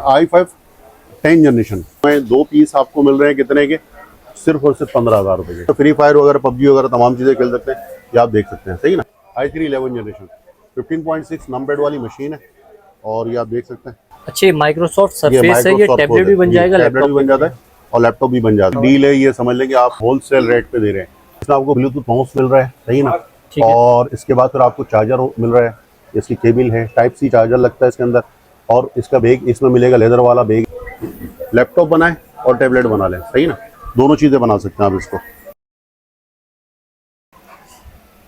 i5 10 generation में 2 piece आपको मिल रहे हैं कितने के, सिर्फ और सिर्फ 15,000 रुपए के। तो फ्री फायर वगैरह पबजी वगैरह तमाम चीज़ें खेल सकते हैं, ये आप देख सकते हैं, सही ना। i3 11 जनरेशन 15.6 नंबर वाली मशीन है और ये आप देख सकते हैं। अच्छे माइक्रोसॉफ्ट सरफेस है, ये टैबलेट भी बन जाएगा, टैबलेट भी बन जाता है और लैपटॉप भी बन जाता है। डील है, ये समझ लें कि आप होलसेल रेट पे दे रहे हैं। इसमें आपको ब्लूटूथ माउस मिल रहा है, सही ना, और इसके बाद फिर आपको चार्जर मिल रहा है, इसकी केबल है, टाइप सी चार्जर लगता है इसके अंदर, और इसका बैग इसमें मिलेगा, लेदर वाला बैग। लैपटॉप बनाए और टैबलेट बना लें, सही ना, दोनों चीज़ें बना सकते हैं आप इसको।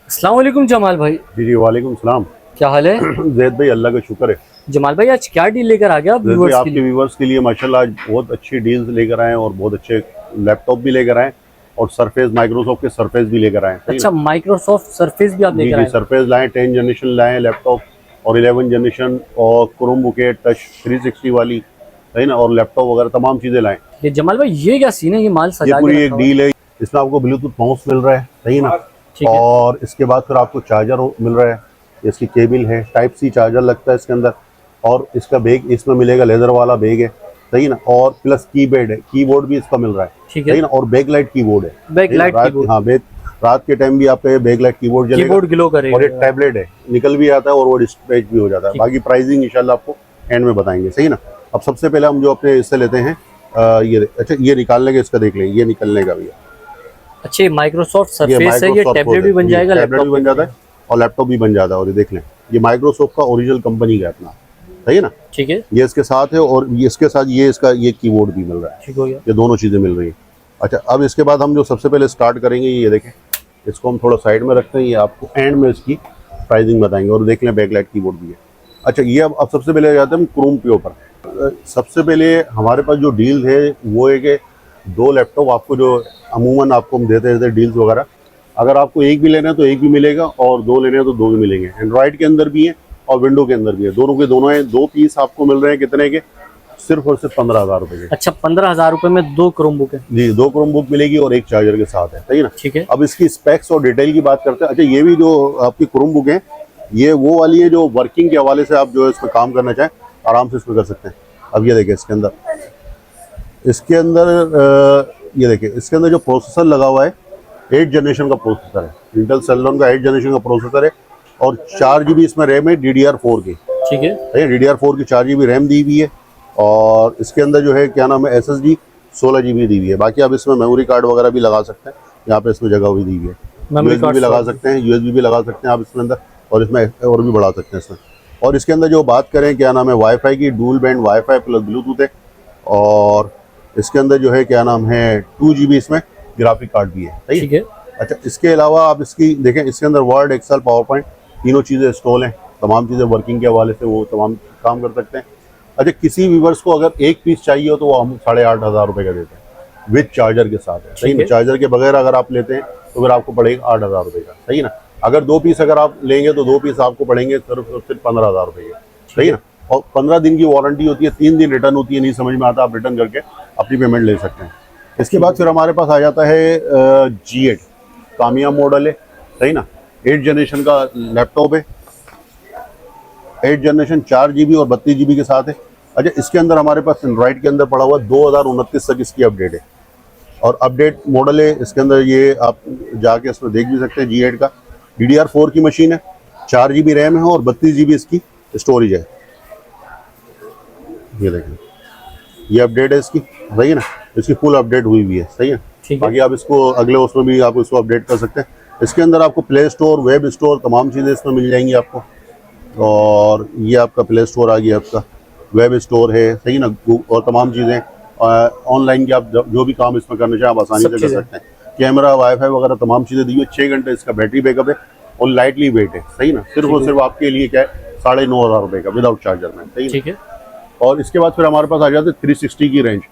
अस्सलाम वालेकुम जमाल भाई। जी वालेकुम सलाम, क्या हाल है? जैद भाई अल्लाह का शुक्र है। जमाल भाई आज क्या डील लेकर आ गया आप व्यूअर्स के आपके लिए? व्यूअर्स के लिए माशाल्लाह आज बहुत अच्छी डील्स लेकर आए और बहुत अच्छे लैपटॉप भी लेकर आए और सरफेस, माइक्रोसॉफ्ट के सरफेस भी लेकर आए। अच्छा, माइक्रोसॉफ्ट सरफेस भी आप लेकर आए? सरफेस लाए, 10 जनरेशन लाए लैपटॉप और 11 जनरेशन और क्रोमबुक है टच 360 वाली, है ना, और लैपटॉप वगैरह तमाम चीज़ें लाए। ये जमाल भाई ये क्या सीन है, ये माल सजा ये पूरी के एक डील है। इसमें आपको ब्लूटूथ माउस मिल रहा है, सही ना, और इसके बाद फिर आपको चार्जर मिल रहा है, इसकी केबल है, टाइप सी चार्जर लगता है इसके अंदर, और इसका बैग इसमें मिलेगा, लेदर वाला बैग है, सही ना, और प्लस कीपैड है, कीबोर्ड भी इसका मिल रहा है, सही ना, और बैक लाइट कीबोर्ड है, बैक लाइट कीबोर्ड। हाँ, रात के टाइम भी आपका बैक लाइट कीबोर्ड जलेगा, कीबोर्ड ग्लो करेगा, और एक टैबलेट है, निकल भी आता है और वो डिस्प्ले भी हो जाता है। बाकी प्राइसिंग इंशाल्लाह आपको एंड में बताएंगे, सही ना। अब सबसे पहले हम जो अपने इससे लेते हैं ये, अच्छा ये निकालने का इसका देख लें, ये निकलने का भी है। अच्छे माइक्रोसॉफ्ट सरफेस है, ये टैबलेट भी बन जाएगा, टैबलेट भी बन जाता है और लैपटॉप भी बन जाता है। और ये देख लें, ये माइक्रोसॉफ्ट का ओरिजिनल कंपनी का अपना, सही है ना, ठीक है, ये इसके साथ है, और ये इसके साथ ये इसका ये कीबोर्ड भी मिल रहा है, ठीक हो गया, ये दोनों चीज़ें मिल रही है। अच्छा, अब इसके बाद हम जो सबसे पहले स्टार्ट करेंगे, ये देखें, इसको हम थोड़ा साइड में रखते हैं, ये आपको एंड में इसकी प्राइसिंग बताएंगे। और देख लें बैकलाइट कीबोर्ड भी है। अच्छा, ये अब सबसे पहले जाते हैं हम क्रोम पे ऊपर। सबसे पहले हमारे पास जो डील है वो है कि 2 लैपटॉप आपको जो अमूमन आपको हम देते रहते हैं डील्स वगैरह, अगर आपको एक भी लेना है तो एक भी मिलेगा और 2 लेने हैं तो 2 भी मिलेंगे। एंड्रॉइड के अंदर भी है और विंडो के अंदर भी है, दोनों के दोनों हैं। 2 पीस आपको मिल रहे हैं कितने के, सिर्फ और सिर्फ 15,000 रुपए के। अच्छा, 15,000 रुपए में 2 क्रोमबुक है जी, 2 क्रोमबुक मिलेगी और एक चार्जर के साथ है, सही ना, ठीक है। अब इसकी स्पेक्स और डिटेल की बात करते हैं। अच्छा, ये भी जो आपकी क्रोमबुक है, ये वो वाली है जो वर्किंग के हवाले से आप जो है इसमें काम करना चाहें आराम से इसमें कर सकते हैं। अब ये देखिए इसके अंदर ये देखिए, इसके अंदर जो प्रोसेसर लगा हुआ है 8 जनरेशन का प्रोसेसर है, इंटेल सेलेरॉन का 8 जनरेशन का प्रोसेसर है, और 4 GB इसमें रैम है DDR4 की, ठीक है, DDR4 की 4 GB रैम दी हुई है, और इसके अंदर जो है क्या नाम है SSD 16 GB दी हुई है। बाकी आप इसमें मेमोरी कार्ड वगैरह भी लगा सकते हैं, यहाँ पे इसमें जगह भी दी हुई है, USB भी लगा सकते हैं, USB भी लगा सकते हैं आप इसमें अंदर, और इसमें और भी बढ़ा सकते हैं इसमें। और इसके अंदर जो बात करें क्या नाम है वाईफाई की, dual band wifi plus bluetooth है, और इसके अंदर जो है क्या नाम है 2 GB इसमें ग्राफिक कार्ड भी है, सही ठीक है। अच्छा, इसके अलावा आप इसकी देखें, इसके अंदर वर्ड, एक्सेल, पावर पॉइंट तीनों चीज़ें इंस्टॉल हैं, तमाम चीज़ें वर्किंग के हवाले से वो तमाम काम कर सकते हैं। अच्छा, किसी व्यूअर्स को अगर एक पीस चाहिए हो तो वो हम 8,500 रुपये का देते हैं विद चार्जर के साथ है, सही ना। चार्जर के बगैर अगर आप लेते हैं तो फिर आपको पड़ेगा 8,000 रुपये का, सही ना। अगर 2 पीस अगर आप लेंगे तो 2 पीस आपको पड़ेंगे सिर्फ 15,000 रुपये के, सही ना। और 15 दिन की वारंटी होती है, 3 दिन रिटर्न होती है, नहीं समझ में आता आप रिटर्न करके अपनी पेमेंट ले सकते हैं। इसके बाद फिर हमारे पास आ जाता है G8 कामिया मॉडल है, सही ना, 8 जनरेशन का लैपटॉप है, 8 जनरेशन 4 GB और 32 GB के साथ है। अच्छा, इसके अंदर हमारे पास एंड्रॉइड के अंदर पड़ा हुआ 2029 तक इसकी अपडेट है, और अपडेट मॉडल है इसके अंदर, ये आप जाके इसमें देख भी सकते हैं। G8 का DDR4 की मशीन है, 4 GB रैम है और 32 GB इसकी स्टोरेज है। ये देखें, ये अपडेट है इसकी, सही है ना, इसकी फुल अपडेट हुई हुई है, सही है। बाकी आप इसको अगले उसमें भी आप इसको अपडेट कर सकते हैं। इसके अंदर आपको प्ले स्टोर, वेब स्टोर तमाम चीज़ें इसमें मिल जाएंगी आपको, और ये आपका प्ले स्टोर आ गया, आपका वेब स्टोर है, सही ना, और तमाम चीज़ें ऑनलाइन की आप जो भी काम इसमें करना चाहें आप आसानी से कर सकते हैं। कैमरा, वाईफाई वगैरह तमाम चीज़ें दी हुई है। 6 घंटे इसका बैटरी बैकअप है और लाइटली वेट है, सही ना, सिर्फ और सिर्फ आपके लिए क्या है 9,500 रुपये का विदाउट चार्जर में, सही है। और इसके बाद फिर हमारे पास आ जाते हैं 360 की रेंज।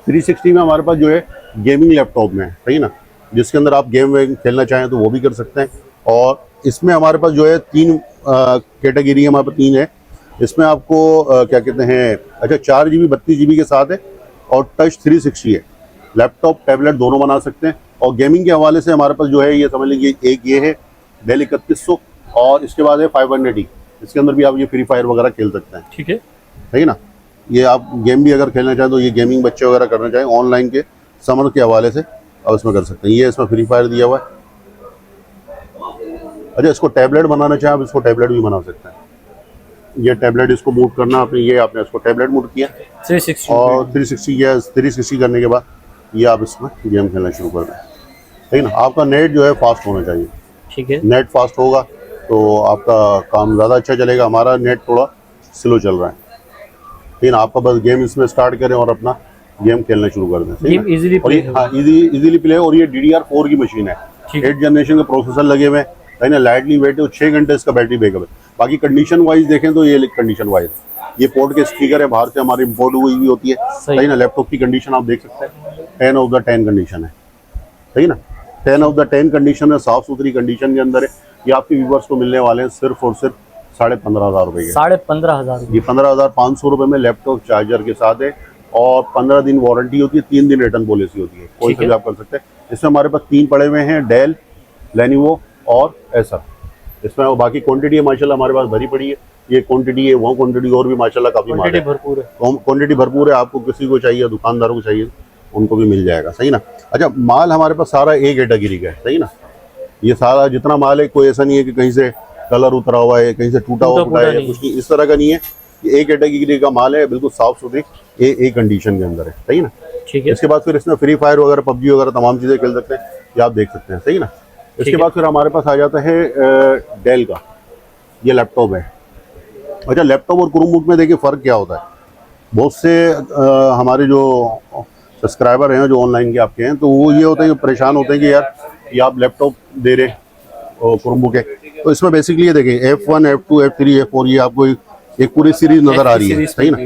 360 में हमारे पास जो है गेमिंग लैपटॉप में है, सही ना, जिसके अंदर आप गेम खेलना चाहें तो वो भी कर सकते हैं। और इसमें हमारे पास जो है 3 कैटेगरी हमारे पास 3 है। इसमें आपको क्या कहते हैं, अच्छा 4 GB 32 GB के साथ है, और टच 360 है, लैपटॉप टैबलेट दोनों बना सकते हैं। और गेमिंग के हवाले से हमारे पास जो है ये समझ लीजिए, एक ये है डेल 3100, और इसके बाद है 500E, इसके अंदर भी आप ये फ्री फायर वगैरह खेल सकते हैं, ठीक है, सही ना। ये आप गेम भी अगर खेलना चाहें तो ये गेमिंग बच्चे वगैरह करना चाहें ऑनलाइन के समर के हवाले से आप इसमें कर सकते हैं। ये इसमें फ्री फायर दिया हुआ है। अच्छा, इसको टैबलेट बनाना चाहें आप इसको टैबलेट भी बना सकते हैं। ये टैबलेट इसको मूव करना आपने, ये आपने इसको टैबलेट मूव किया 360 और 360 करने के बाद ये आप इसमें गेम खेलना शुरू कर दें। ठीक है ना, आपका नेट जो है फास्ट होना चाहिए। ठीक है, नेट फास्ट होगा तो आपका काम ज़्यादा अच्छा चलेगा। हमारा नेट थोड़ा स्लो चल रहा है। ठीक है ना, आपका बस गेम इसमें स्टार्ट करें और अपना गेम खेलना शुरू कर दें। गेम इजीली प्ले, हाँ इजीली प्ले। और ये DDR4 की मशीन है, 8 जनरेशन के प्रोसेसर लगे हुए हैं। है ना, लाइटली वेट है, 6 घंटे इसका बैटरी बैकअप है। बाकी कंडीशन वाइज देखें तो ये कंडीशन वाइज ये पोर्ट के स्पीकर है, बाहर से हमारी इम्पोर्ट हुई भी होती है। सही ना, लैपटॉप की कंडीशन आप देख सकते हैं 10 ऑफ द 10 कंडीशन है। सही ना, 10 ऑफ द 10 कंडीशन है, साफ सुथरी कंडीशन के अंदर है। ये आपके व्यूवर्स को मिलने वाले हैं सिर्फ और सिर्फ 15,500 रुपए के। 15,500 ये 15,500 रुपए में लैपटॉप चार्जर के साथ है और 15 दिन वारंटी होती है, 3 दिन रिटर्न पॉलिसी होती है। कोई सा भी आप कर सकते हैं। इसमें हमारे पास 3 पड़े हुए हैं, डेल, लेनोवो और एसर। इसमें वो बाकी क्वांटिटी है माशाल्लाह हमारे पास भरी पड़ी है। ये क्वांटिटी है, वो क्वांटिटी और भी माशाल्लाह काफ़ी माल है, भरपूर है। क्वांटिटी भरपूर है। आपको किसी को चाहिए, दुकानदारों को चाहिए, उनको भी मिल जाएगा। सही ना। अच्छा, माल हमारे पास सारा एक कैटेगरी का है। सही ना, ये सारा जितना माल है कोई ऐसा नहीं है कि कहीं से कलर उतरा हुआ है, कहीं से टूटा हुआ फूटा है, कुछ नहीं, इस तरह का नहीं है। ये एक कैटेगरी का माल है, बिल्कुल साफ सुथरी एक कंडीशन के अंदर है। सही ना। ठीक है, इसके बाद फिर इसमें फ्री फायर वगैरह, पबजी वगैरह तमाम चीज़ें खेल सकते हैं, ये आप देख सकते हैं। सही ना। इसके बाद फिर हमारे पास आ जाता है डेल का ये लैपटॉप है। अच्छा, लैपटॉप और क्रोमबुक में देखिए फ़र्क क्या होता है। बहुत से हमारे जो सब्सक्राइबर हैं जो ऑनलाइन के आपके हैं, तो वो ये होता है कि परेशान होते हैं कि यार ये आप लैपटॉप दे रहे और क्रोमबुक है। तो इसमें बेसिकली ये देखें F1, F2, F3, F4 ये आपको एक पूरी सीरीज नज़र आ रही है। सही ना।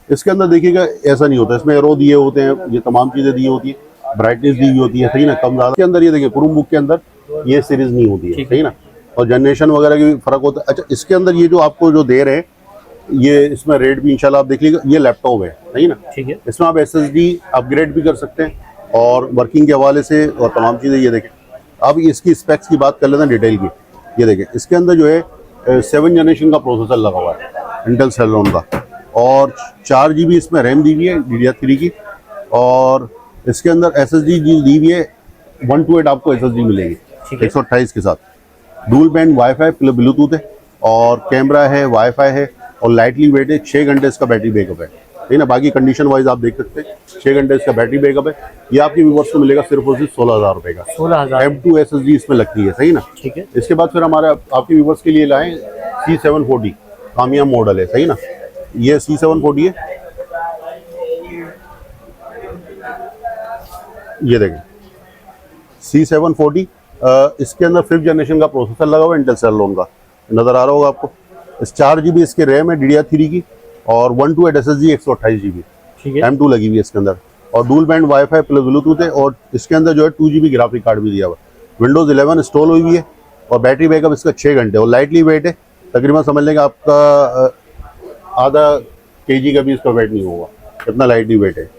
इसके अंदर देखिएगा ऐसा नहीं होता, इसमें एरो दिए होते हैं, ये तमाम चीज़ें दी होती है, ब्राइटनेस दी हुई होती है। सही ना, कम ज़्यादा के अंदर ये देखिए क्रोमबुक के अंदर ये सीरीज नहीं होती है। सही ना, और जनरेशन वगैरह की भी फर्क होता है। अच्छा, इसके अंदर ये जो आपको जो दे रहे हैं ये इसमें रेट भी इंशाल्लाह आप देख लीजिएगा, ये लैपटॉप है। सही ना। ठीक है, इसमें आप SSD अपग्रेड भी कर सकते हैं और वर्किंग के हवाले से और तमाम चीज़ें। ये देखें, अब इसकी स्पेक्स की बात कर लेते हैं डिटेल की। ये देखें, इसके अंदर जो है 7 जनरेशन का प्रोसेसर लगा हुआ है इंटेल सेलेरॉन का, और 4 GB इसमें रैम दी हुई है DDR3 की, और इसके अंदर SSD दी हुई है 128 आपको SSD मिलेगी 128 के साथ। Dual band wifi plus bluetooth है, और कैमरा है, वाईफाई है, और लाइटली वेट है। 6 घंटे इसका बैटरी बैकअप है। ठीक ना, बाकी कंडीशन वाइज आप देख सकते हैं 6 घंटे इसका बैटरी बैकअप है। ये आपके व्यूवर्स को मिलेगा सिर्फ और सिर्फ 16,000 रुपए का। 16,000 M2 SSD इसमें लगती है। सही ना। ठीक है, इसके बाद फिर हमारे आपके व्यूवर्स के लिए लाएं C740 कामयाब मॉडल है। सही ना, ये C740 है। ये देखें C740, इसके अंदर 5th जनरेशन का प्रोसेसर लगा हुआ है इंटेल सेलेरॉन का, नज़र आ रहा होगा आपको। इस 4 GB इसके रैम है DDR3 की, और 128 SSD 128 GB। ठीक है, M2 लगी हुई है इसके अंदर, और dual band wifi plus bluetooth है, और इसके अंदर जो है 2 GB ग्राफिक कार्ड भी दिया हुआ है। विंडोज 11 इंस्टॉल हुई हुई है, और बैटरी बैकअप इसका 6 घंटे, और लाइटली वेट है। तकरीबन समझ लेंगे आपका आधा kg का भी इसका वेट नहीं होगा, इतना लाइटली वेट है।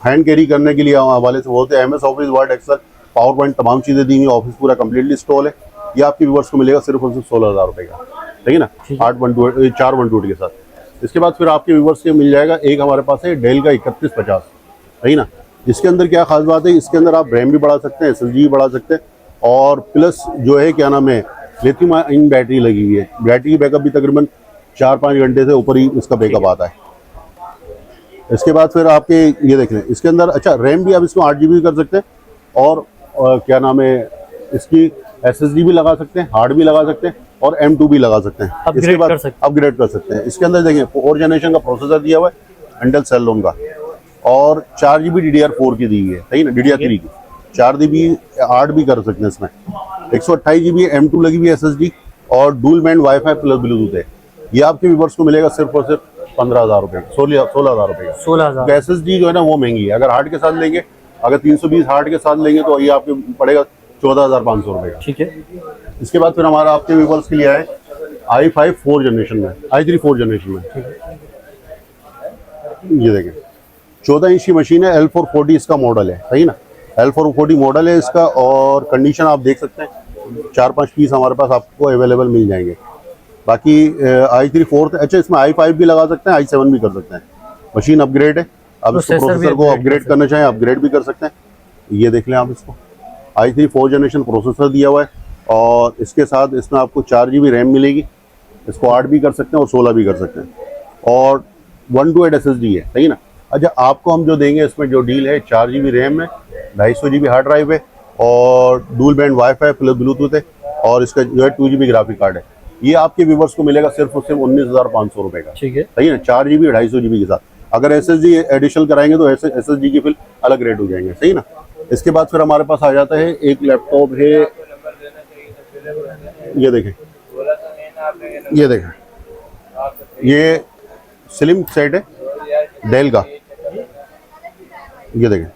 हैंड कैरी करने के लिए हवाले से बोलते हैं। MS office, word, excel, power point तमाम चीज़ें दी हुई, ऑफिस पूरा कम्प्लीटली इंस्टॉल है। ये आपके व्यूवर्स को मिलेगा सिर्फ और सिर्फ 16,000 रुपए का। ठीक है ना, 4 128 के साथ। इसके बाद फिर आपके व्यूवर्स के मिल जाएगा एक हमारे पास है डेल का 3150। सही ना, इसके अंदर क्या खास बात है, इसके अंदर आप रैम भी बढ़ा सकते हैं, SSD भी बढ़ा सकते हैं, और प्लस जो है क्या नाम है लिथियम आयन बैटरी लगी हुई है। बैटरी बैकअप भी तकरीबन 4-5 घंटे से ऊपर ही इसका बैकअप आता है। इसके बाद फिर आपके ये देख लें इसके अंदर, अच्छा रैम भी आप इसको 8 GB कर सकते हैं, और क्या नाम है इसकी SSD भी लगा सकते हैं, हार्ड भी लगा सकते हैं, और M2 भी लगा सकते हैं। इसके बाद अपग्रेड कर सकते हैं। इसके अंदर देखें 4 जनरेशन का प्रोसेसर दिया हुआ है इंटेल सेलेरॉन का, और 4 GB DDR4 की दी हुई है। सही ना, DDR3 की 4 GB 8 भी कर सकते हैं इसमें। 128 GB M2 लगी हुई है SSD, और dual band wifi plus bluetooth है। ये आपके व्यूवर्स को मिलेगा सिर्फ और सिर्फ 15,000 रुपए, 16,000 रुपए का। 16,000। SSD जो है ना वो महंगी है, अगर हार्ड के साथ लेंगे, अगर 320 हार्ड के साथ लेंगे तो ये आपके पड़ेगा 14,500 रुपए का। ठीक है, इसके बाद फिर हमारा आपके व्यूवर्स के लिए आए i5 4 जनरेशन में, i3 4 जनरेशन में। ये देखें 14 इंच की मशीन है, L440 इसका मॉडल है। सही ना, L440 मॉडल है इसका, और कंडीशन आप देख सकते हैं 4-5 पीस हमारे पास आपको अवेलेबल मिल जाएंगे। बाकी i3 4, अच्छा इसमें i5 भी लगा सकते हैं, i7 भी कर सकते हैं। मशीन अपग्रेड है। आप इसको प्रोसेसर भी प्रोसेसर को upgrade अपग्रेड कर करना चाहें अपग्रेड भी कर सकते हैं। ये देख लें आप इसको, i3 4th जनरेशन प्रोसेसर दिया हुआ है और इसके साथ इसमें आपको 4 GB रैम मिलेगी। इसको 8 भी कर सकते हैं और 16 भी कर सकते हैं और 128 SSD है, सही ना। अच्छा, आपको हम जो देंगे इसमें जो डील है 4 GB रैम है, 250 GB हार्ड ड्राइव है और dual band wifi plus bluetooth है और इसका जो है 2 GB ग्राफिक कार्ड है। ये आपके व्यूवर्स को मिलेगा सिर्फ और सिर्फ 19,500 रुपये का, ठीक है, सही है। 4 GB 250 GB के साथ अगर SSD एडिशनल कराएंगे तो SSD की फिर अलग रेट हो जाएंगे, सही ना। इसके बाद फिर हमारे पास आ जाता है एक लैपटॉप है, ये देखें, ये देखें, ये स्लिम सेट है डेल का, ये देखें।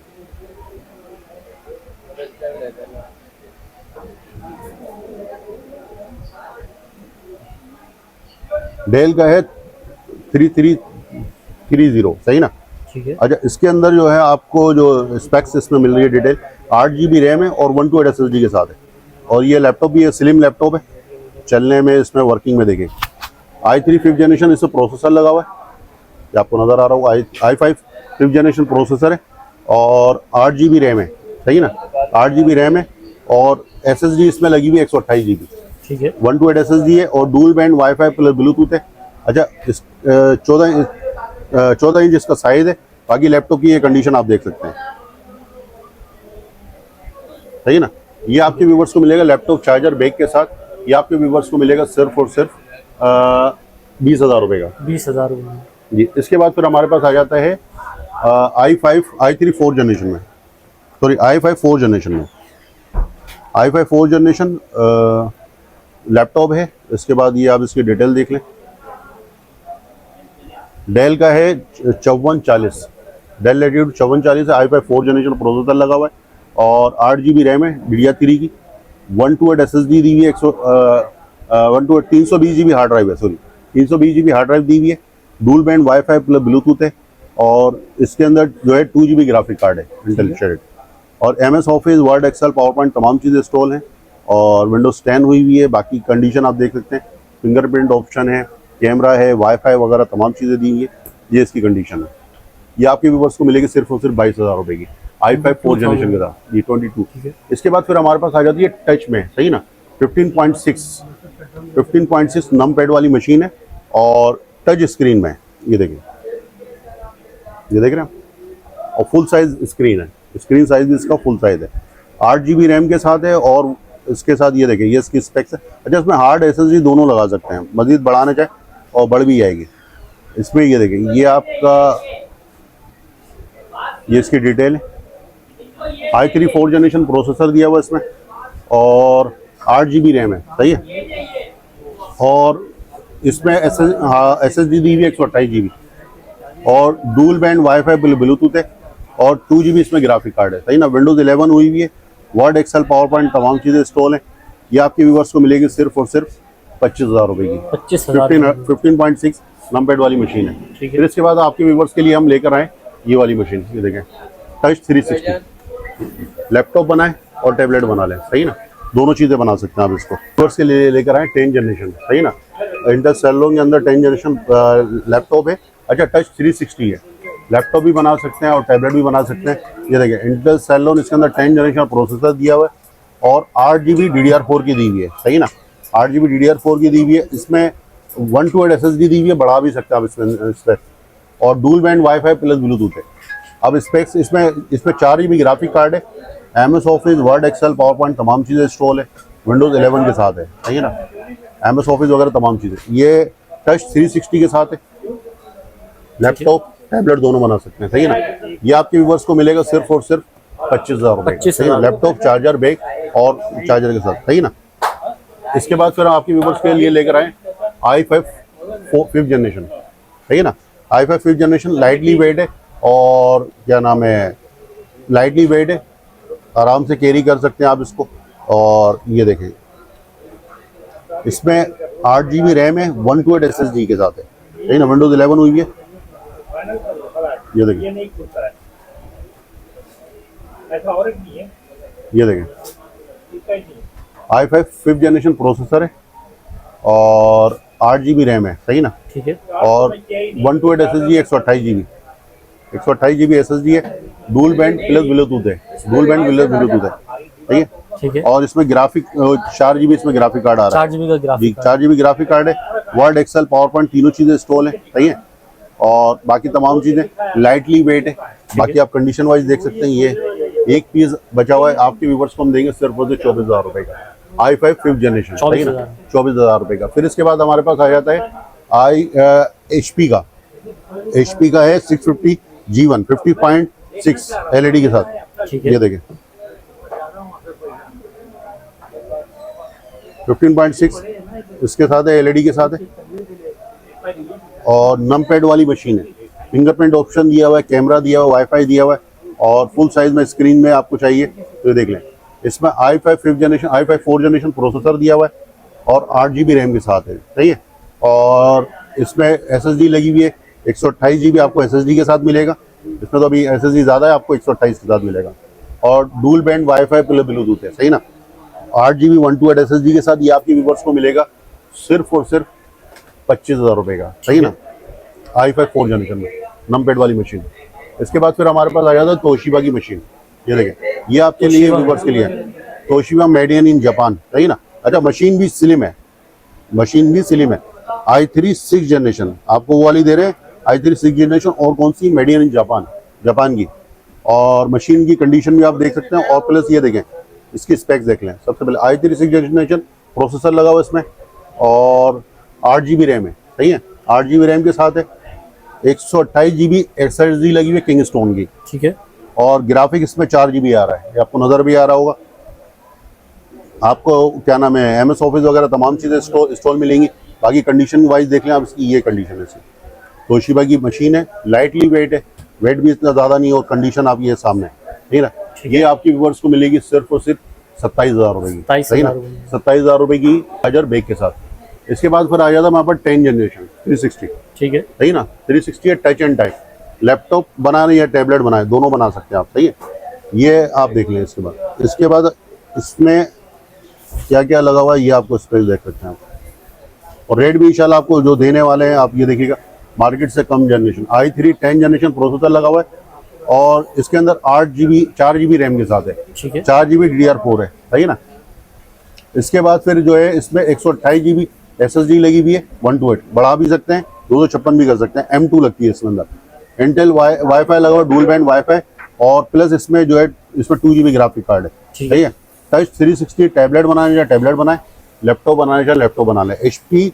डेल का है 3330, सही ना। ठीक है। अच्छा, इसके अंदर जो है आपको जो स्पेक्स इसमें मिल रही है डिटेल, 8 GB रैम है और 128 SSD के साथ है और ये लैपटॉप भी है, स्लिम लैपटॉप है, चलने में इसमें वर्किंग में देखें। i3 5th जनरेशन इसमें प्रोसेसर लगा हुआ है, ये आपको नज़र आ रहा होगा। i5 5th जनरेशन प्रोसेसर है और 8 GB रैम है, सही ना। 8 GB रैम है और SSD इसमें लगी हुई 128 GB, ठीक है। 128 SSD है और dual band wifi plus bluetooth है। अच्छा, इस 14 इंच इसका साइज है। बाकी लैपटॉप की ये कंडीशन आप देख सकते हैं, सही ना। ये आपके व्यूवर्स को मिलेगा लैपटॉप चार्जर बैग के साथ, ये आपके व्यूवर्स को मिलेगा सिर्फ और सिर्फ 20,000 रुपये का, 20,000 जी। इसके बाद फिर हमारे पास आ जाता है i3 4th जनरेशन में, सॉरी i5 4th जनरेशन में, i5 4th जनरेशन लैपटॉप है। इसके बाद ये आप इसकी डिटेल देख लें। डेल का है 5440, डेल लैटिट्यूड 5440 है, i5 4th जनरेशन प्रोसेसर लगा हुआ है और 8 GB रैम है DDR3 की, 128 SSD दी हुई है, 320 GB हार्ड ड्राइव है, सॉरी 320 GB हार्ड ड्राइव दी हुई है, dual band wifi plus bluetooth है और इसके अंदर जो है 2 GB ग्राफिक कार्ड है इंटेल शेडेड और MS office, word, excel, power point तमाम चीज़ें इंस्टॉल हैं और विंडोज 10 हुई हुई है। बाकी कंडीशन आप देख सकते हैं, फिंगरप्रिंट ऑप्शन है, कैमरा है, वाईफाई वगैरह तमाम चीज़ें दी हुई है। ये इसकी कंडीशन है। ये आपके व्यूवर्स को मिलेगी सिर्फ और सिर्फ 22,000 रुपये की, i5 4th जनरेशन के साथ, ये 22। इसके बाद फिर हमारे पास आ जाती है टच में, सही ना। 15.6 नम पैड वाली मशीन है और टच स्क्रीन में, ये देखें, ये देख रहे हैं और फुल साइज स्क्रीन है, स्क्रीन साइज भी इसका फुल साइज है, 8 GB रैम के साथ है और इसके साथ ये देखें, ये इसकी स्पेक्स है। अच्छा, इसमें हार्ड SSD दोनों लगा सकते हैं, मजीद बढ़ाना चाहे और बढ़ भी जाएगी इसमें। ये देखें, ये आपका, ये इसकी डिटेल है। i3 4th जनरेशन प्रोसेसर दिया हुआ इसमें और 8 GB रैम है, सही है और इसमें SSD दी हुई है 128 GB और डुअल बैंड वाईफाई ब्लूटूथ है और 2 GB इसमें ग्राफिक कार्ड है, सही ना। विंडोज 11 हुई हुई है, वर्ड, एक्सेल, पावर पॉइंट तमाम चीज़ें इंस्टॉल हैं। ये आपके व्यूवर्स को मिलेगी सिर्फ और सिर्फ 25,000 रुपये की, 15.6 नम पैड वाली मशीन है। फिर इसके बाद आपके व्यूवर्स के लिए हम लेकर आए ये वाली मशीन, ये देखें, टच 360, लैपटॉप बनाए और टैबलेट बना लें, सही ना, दोनों चीज़ें बना सकते हैं आप इसको। व्यूवर्स के लिए लेकर आए 10th जनरेशन, सही ना। इंटेल सेलोन के अंदर 10th जनरेशन लैपटॉप है। अच्छा, टच 360 है, लैपटॉप भी बना सकते हैं और टैबलेट भी बना सकते हैं। ये देखें, इंटेल सेलोन, इसके अंदर 10th जनरेशन प्रोसेसर दिया हुआ है और 8 GB DDR4 की दी हुई है, सही ना, 8 GB DDR4 की दी हुई है। इसमें 128 SSD दी हुई है, बढ़ा भी सकते हैं आप इसमें और dual band wifi plus bluetooth है। अब स्पेक्स इसमें 4 GB ग्राफिक कार्ड है, MS office, word, excel, power point तमाम चीज़ें इंस्टॉल है, विंडोज 11 के साथ है, सही है ना, MS ऑफिस वगैरह तमाम चीज़ें। ये टच 360 के साथ है, लैपटॉप टैबलेट दोनों बना सकते हैं, सही है ना। ये आपके व्यूवर्स को मिलेगा सिर्फ और सिर्फ 25,000 रुपये का, लैपटॉप, चार्जर, बैग और चार्जर के साथ, सही ना। इसके बाद फिर आपके व्यूवर्स के लिए लेकर आए i5 5th जनरेशन, सही है ना। i5 5th generation lightly weight है और क्या नाम है, लाइटली वेट है, आराम से कैरी कर सकते हैं आप इसको। और ये देखें, इसमें 8 GB रैम है, 128 SSD के साथ है, सही ना, विंडोज 11 हुई है। ये देखिए, ये देखें, i5 5th जनरेशन प्रोसेसर है और 8 GB रैम है, सही ना, ठीक है, और 128 SSD 128 GB 128 GB SSD है, डुअल बैंड प्लस ब्लूटूथ है, डुअल बैंड प्लस ब्लूटूथ है, ठीक है। ठीक है। और इसमें ग्राफिक 4 GB इसमें ग्राफिक कार्ड आ रहा है, 4 GB का ग्राफिक, 4 GB ग्राफिक कार्ड है, वर्ड एक्सेल पावर पॉइंट तीनों चीजें इंस्टॉल है, सही है। और बाकी तमाम चीजें लाइटली वेट है। बाकी आप कंडीशन वाइज देख सकते हैं, ये एक पीस बचा हुआ है, आपके व्यूवर्स को हम देंगे सिर्फ 24,000 रुपए का, i5 5th जनरेशन, सही ना, 24,000 रुपए का। फिर इसके बाद हमारे पास आ जाता है HP का है 650 G1 50.6 LED के साथ, ठीक है। ये देखें 15.6 इसके साथ है, LED के साथ है। और नम पैड वाली मशीन है, फिंगरप्रिंट ऑप्शन दिया हुआ है, कैमरा दिया हुआ है, वाईफाई दिया हुआ है, और फुल साइज में स्क्रीन में आपको चाहिए तो देख लें। इसमें i5 5th generation, i5 4th generation processor दिया हुआ है और 8 GB रैम के साथ है, सही है। और इसमें SSD लगी हुई है, 128 GB आपको SSD के साथ मिलेगा। इसमें तो अभी SSD ज़्यादा है, आपको 128 के साथ मिलेगा। और dual band wifi plus bluetooth है, सही ना। 8 GB 128 SSD के साथ ये आपके व्यूवर्स को मिलेगा सिर्फ और सिर्फ 25,000 रुपए का, सही ना, i5 4th जनरेशन में नमपैड वाली मशीन। इसके बाद फिर हमारे पास आ जाता है तोशिबा की मशीन, ये देखें, ये आपके लिए व्यूवर्स के लिए है, तोशिबा मेड इन जापान, सही ना। अच्छा, मशीन भी स्लिम है, मशीन भी स्लिम है, i3 6th जनरेशन आपको वो वाली दे रहे हैं, i3 6th जनरेशन, और कौन सी, मेड इन जापान, जापान की। और मशीन की कंडीशन भी आप देख सकते हैं। और प्लस ये देखें, इसकी स्पेक्स देख लें। सबसे पहले i3 6th जनरेशन प्रोसेसर लगा हुआ इसमें, और 8 GB रैम है, सही है, 8 GB रैम के साथ है, 128 GB SSD लगी हुई है किंगस्टोन की, ठीक है। और ग्राफिक इसमें 4 GB आ रहा है, ये आपको नज़र भी आ रहा होगा। आपको क्या नाम है, MS ऑफिस वगैरह तमाम चीज़ें इंस्टॉल मिलेंगी। बाकी कंडीशन वाइज देख लें आप, इसकी ये कंडीशन है इसकी। तोशिबा की मशीन है, लाइटली वेट है, वेट भी इतना ज़्यादा नहीं है, और कंडीशन आप ये सामने, ठीक है। ये आपके व्यूअर्स को मिलेगी सिर्फ और सिर्फ 27,000 रुपए की, सही ना, 27,000 रुपए की चार्जर बैग के साथ। इसके बाद फिर आ जाता है हमारे पास 10th जनरेशन 360, ठीक है, सही ना। 360 है, टच एंड टाइप, लैपटॉप बनाए या टैबलेट बनाए, दोनों बना सकते हैं आप, सही है। ये आप देख लें। इसके बाद इसमें क्या क्या लगा हुआ है ये आपको स्पेस देख सकते हैं आप। और रेट भी इंशाल्लाह आपको जो देने वाले हैं आप ये देखिएगा, मार्केट से कम generation, i3 10th generation processor लगा हुआ है, और इसके अंदर 4 GB रैम के साथ है, ठीक है, 4 GB DDR4 है, सही ना। इसके बाद फिर जो है इसमें 128 GB SSD लगी हुई है, 128 बढ़ा भी सकते हैं, 256 भी कर सकते हैं, M2 लगती है इसके अंदर। इंटेल वाईफाई लगा हुआ, डुअल बैंड वाईफाई, और प्लस इसमें जो है इसमें 2 GB ग्राफिक कार्ड है, सही है। टच 360 टैबलेट बनाने या टैबलेट बनाए, लैपटॉप बनाने या लैपटॉप बना ले। HP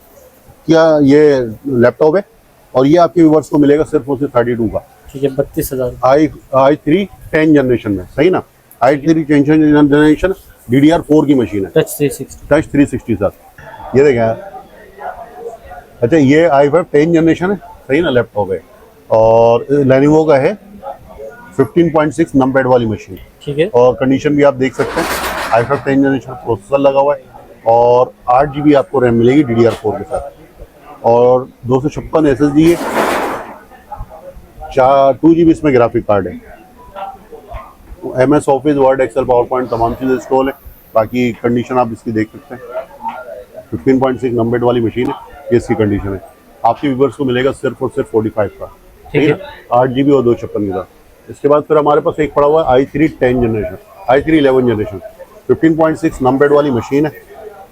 का ये लैपटॉप है, और ये आपके व्यूअर्स को मिलेगा सिर्फ और सिर्फ 32 का, ठीक है, 32,000 i3 10th जनरेशन में, सही ना। i3 10th जनरेशन DDR4 की मशीन है, टच 360 साथ, ये देखें। अच्छा, ये i5 10th जनरेशन है, सही ना, लैपटॉप है, और लेनोवो का है 15.6 नमपैड वाली मशीन, ठीक है। और कंडीशन भी आप देख सकते हैं। i5 10th जनरेशन प्रोसेसर लगा हुआ है, और 8 GB आपको रैम मिलेगी DDR4 के साथ, और 256 SSD है, 2 GB इसमें ग्राफिक कार्ड है। MS office, word excel power point तमाम चीज़ें इंस्टॉल है। बाकी कंडीशन आप इसकी देख सकते हैं, 15.6 नमपैड वाली मशीन है, ये इसकी कंडीशन है। आपके व्यूअर्स को मिलेगा सिर्फ और सिर्फ 45 का, ठीक है, 8 GB और 256 का। इसके बाद फिर हमारे पास एक पड़ा हुआ है i3 10th generation, i3 11th generation 15.6 numpad वाली मशीन है,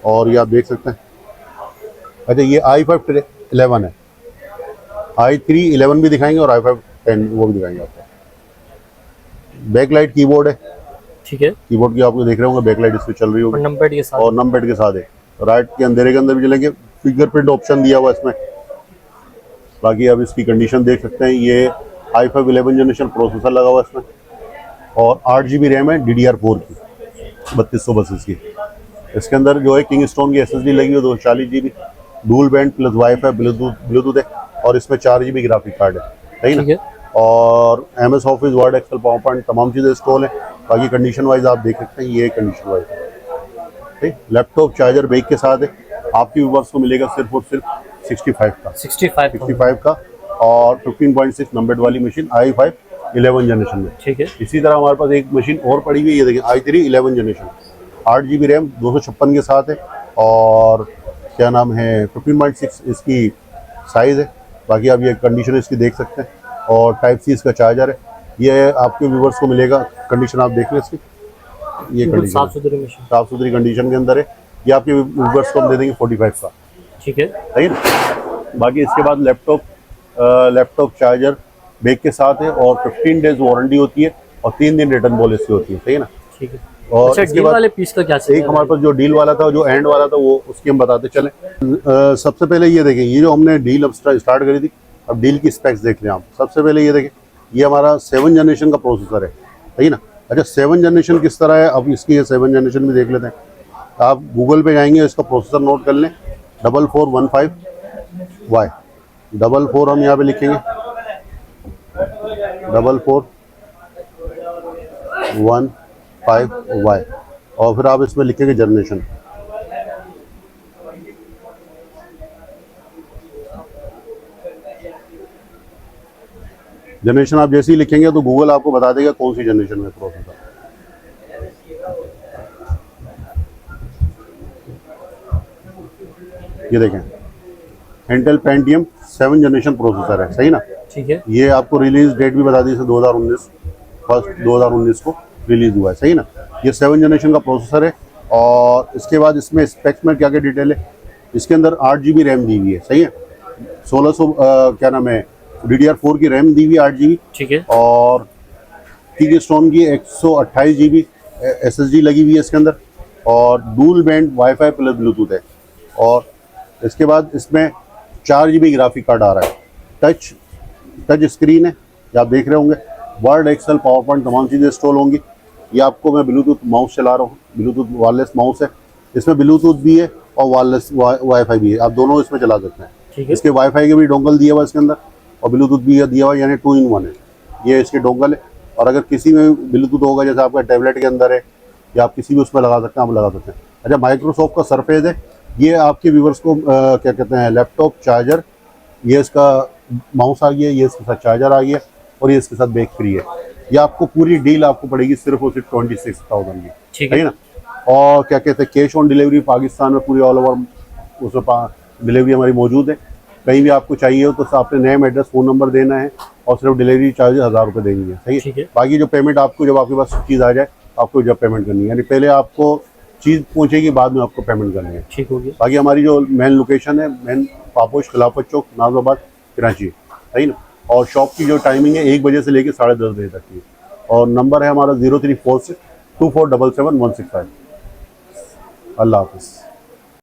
और ये आप देख सकते हैं। अच्छा, ये i5 11 है, i3 11 भी दिखाएंगे और i5 10 वो भी दिखाएंगे आपको। बैकलाइट कीबोर्ड है, ठीक है, कीबोर्ड की आपको देख रहे होंगे, बैकलाइट इस पे चल रही होगी, नंबर के साथ, और नमपैड के साथ है। राइट के अंधेरे के अंदर भी चलेंगे, फिंगरप्रिंट ऑप्शन दिया हुआ है इसमें। बाकी आप इसकी कंडीशन देख सकते हैं। ये i5 11th जनरेशन प्रोसेसर लगा हुआ है इसमें, और 8 GB रैम है DDR4 की, 3232 की। इसके अंदर जो है किंगस्टोन की SSD लगी हुई है, 240 GB, dual band plus wifi Bluetooth है, और इसमें 4 GB ग्राफिक कार्ड है, सही ना। और MS office, word excel power point तमाम चीज़ें इंस्टॉल है। बाकी कंडीशन वाइज आप देख सकते हैं, ये कंडीशन वाइज है, ठीक। लैपटॉप चार्जर बैग के साथ है, आपके व्यूअर्स को मिलेगा सिर्फ और सिर्फ 65 का, और 15.6 नंबर्ड वाली मशीन i5 11th जनरेशन में, ठीक है। इसी तरह हमारे पास एक मशीन और पड़ी हुई है, ये देखिए i3 11th generation, 8 GB RAM 256 के साथ है, और क्या नाम है 15.6 इसकी साइज़ है। बाकी आप ये कंडीशन इसकी देख सकते हैं। और टाइप सी इसका चार्जर है। ये आपके व्यूवर्स को मिलेगा, कंडीशन आप देख लें इसकी, ये कंडीशन साफ सुथरी कंडीशन के अंदर है। ये आपके व्यूवर्स को हम दे देंगे 45 का, ठीक है, सही है। बाकी इसके बाद लैपटॉप चार्जर बैग के साथ है और 15 डेज वारंटी होती है और 3 दिन रिटर्न पॉलिसी होती है, सही है ना। ठीक है। और अच्छा, इसके डील बाद वाले पीस का क्या एक हमारे पास जो डील वाला था, जो एंड वाला था, वो उसकी हम बताते चले। सबसे पहले ये देखें, ये जो हमने डील अब स्टार्ट करी थी, अब डील की स्पेक्स देख लें आप। सबसे पहले ये देखें, ये हमारा 7 जनरेशन का प्रोसेसर है, सही ना। अच्छा, 7 जनरेशन किस तरह है, अब इसकी ये 7 जनरेशन भी देख लेते हैं। आप गूगल पे जाएंगे, इसका प्रोसेसर नोट कर लें, 4415Y। 44 हम यहाँ पे लिखेंगे, 4415Y, और फिर आप इसमें लिखेंगे जनरेशन। जनरेशन आप जैसे ही लिखेंगे तो गूगल आपको बता देगा कौन सी जनरेशन में प्रोसेसर। ये देखें, इंटेल पेंटियम 7 जनरेशन प्रोसेसर है, सही ना। ठीक है। ये आपको रिलीज डेट भी बता दी, 2019 फर्स्ट 2019 को रिलीज हुआ है, सही ना। ये 7 जनरेशन का प्रोसेसर है। और इसके बाद इसमें स्पेक्स में क्या क्या डिटेल है, इसके अंदर 8 GB रैम दी हुई है, सही है। 1600 क्या नाम है, DDR4 की रैम दी हुई है, 8 GB, ठीक है। और Keystone की 128 GB SSD लगी हुई है इसके अंदर, और डूल बैंड वाईफाई प्लस ब्लूटूथ है। और इसके बाद इसमें 4 GB ग्राफिक कार्ड आ रहा है। टच स्क्रीन है, ये आप देख रहे होंगे। वर्ड, एक्सेल, पावर पॉइंट तमाम चीज़ें इंस्टॉल होंगी। ये आपको मैं ब्लूटूथ माउस चला रहा हूँ, ब्लूटूथ वायरलेस माउस है। इसमें ब्लूटूथ भी है और वायरलेस वाईफाई भी है, आप दोनों इसमें चला सकते हैं। इसके वाईफाई के भी डोंगल दिया हुआ इसके अंदर, और ब्लूटूथ भी दिया हुआ, यानी 2 in 1 है। ये इसके डोंगल है। और अगर किसी में ब्लूटूथ होगा, जैसे आपका टैबलेट के अंदर है, या आप किसी भी उसमें लगा सकते हैं, आप लगा सकते हैं। अच्छा, माइक्रोसॉफ्ट का सरफेस है। ये आपके व्यूवर्स को क्या कहते हैं, लैपटॉप चार्जर, ये इसका माउस आ गया, ये इसके साथ चार्जर आ गया, और ये इसके साथ बैग फ्री है। ये आपको पूरी डील आपको पड़ेगी सिर्फ और सिर्फ 26,000 की, ठीक है ना। और क्या कहते हैं, कैश ऑन डिलीवरी पाकिस्तान में पूरी ऑल ओवर उसमें डिलीवरी हमारी मौजूद है। कहीं भी आपको चाहिए हो तो आपने नेम, एड्रेस, फ़ोन नंबर देना है, और सिर्फ डिलीवरी चार्ज 1000 रुपये देनी है, सही है। बाकी जो पेमेंट आपको, जब आपके पास चीज़ आ जाए, आपको जब पेमेंट करनी है, यानी पहले आपको चीज़ पहुंचेगी, बाद में आपको पेमेंट करनी है, ठीक हो गया। बाकी हमारी जो मेन लोकेशन है, मेन पापोश, खिलाफत चौक, नाज़िमाबाद, कराची, सही ना। और शॉप की जो टाइमिंग है 1 बजे से लेकर 10:30 बजे तक की। और नंबर है हमारा 034624777165। अल्लाह हाफ़िज़।